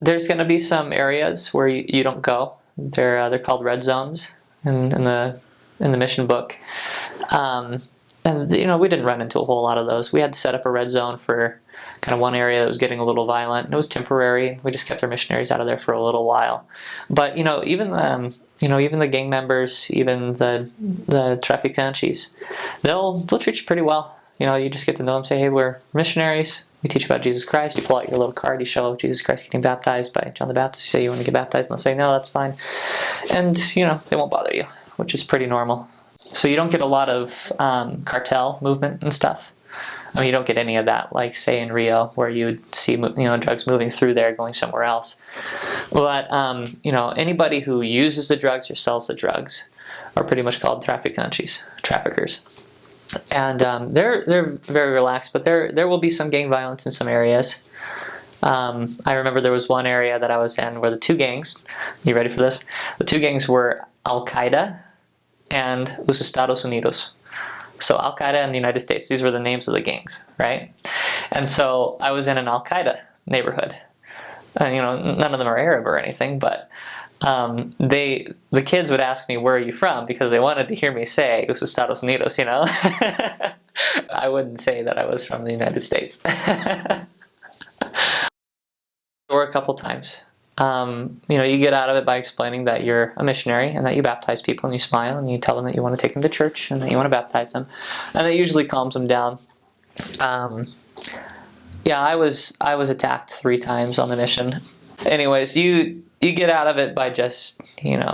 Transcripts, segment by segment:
There's going to be some areas where you don't go. They're called red zones in the mission book. Um, and we didn't run into a whole lot of those. We had to set up a red zone for kind of one area that was getting a little violent. And it was temporary. We just kept our missionaries out of there for a little while. But even the gang members, even the traficantes, they'll treat you pretty well. You just get to know them. Say, hey, we're missionaries. We teach about Jesus Christ. You pull out your little card. You show Jesus Christ getting baptized by John the Baptist. You say you want to get baptized, and they'll say, no, that's fine. And they won't bother you, which is pretty normal. So you don't get a lot of cartel movement and stuff. I mean, you don't get any of that, like say in Rio, where you would see drugs moving through there, going somewhere else. But anybody who uses the drugs or sells the drugs are pretty much called traffickers. And they're very relaxed, but there will be some gang violence in some areas. I remember there was one area that I was in where the two gangs, you ready for this? The two gangs were Al-Qaeda and Los Estados Unidos. So Al-Qaeda and the United States, these were the names of the gangs, right? And so I was in an Al-Qaeda neighborhood. None of them are Arab or anything, but the kids would ask me, where are you from? Because they wanted to hear me say Los Estados Unidos, I wouldn't say that I was from the United States. Or a couple times. You get out of it by explaining that you're a missionary and that you baptize people, and you smile and you tell them that you want to take them to church and that you want to baptize them, and that usually calms them down. I was attacked 3 times on the mission. Anyways, you get out of it by just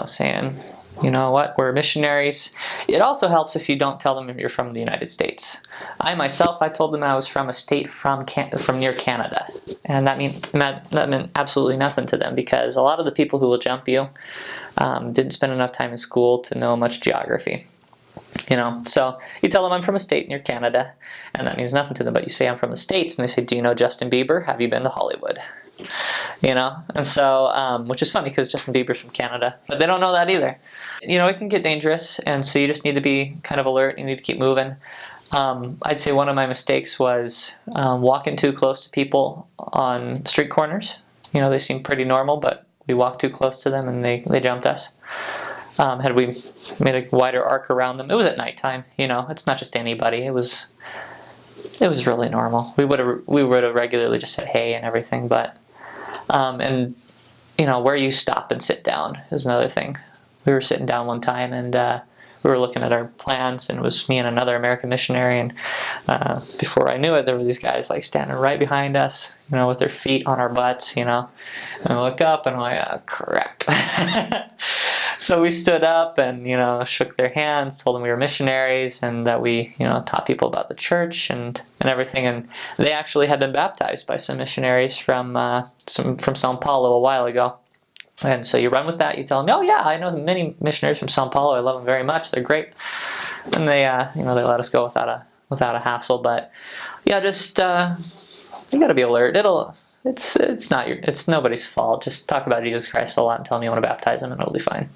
saying, you know what, we're missionaries. It also helps if you don't tell them you're from the United States. I told them I was from a state from near Canada, and that meant absolutely nothing to them, because a lot of the people who will jump you didn't spend enough time in school to know much geography. So you tell them I'm from a state near Canada, and that means nothing to them. But you say I'm from the States, and they say, do you know Justin Bieber? Have you been to Hollywood? And so, which is funny because Justin Bieber's from Canada, but they don't know that either. It can get dangerous, and so you just need to be kind of alert. You need to keep moving. I'd say one of my mistakes was walking too close to people on street corners. They seem pretty normal, but we walked too close to them, and they jumped us. Had we made a wider arc around them, it was at nighttime. It's not just anybody. It was really normal. We would have regularly just said hey and everything, but where you stop and sit down is another thing. We were sitting down one time, and we were looking at our plans, and it was me and another American missionary, and before I knew it, there were these guys like standing right behind us, with their feet on our butts, and I look up and I'm like, oh, crap. So we stood up and, shook their hands, told them we were missionaries and that we, taught people about the church and everything. And they actually had been baptized by some missionaries from Sao Paulo a while ago. And so you run with that. You tell them, oh yeah, I know many missionaries from Sao Paulo. I love them very much. They're great. And they, they let us go without a hassle. But yeah, just you got to be alert. It's nobody's fault. Just talk about Jesus Christ a lot and tell them you want to baptize them, and it'll be fine.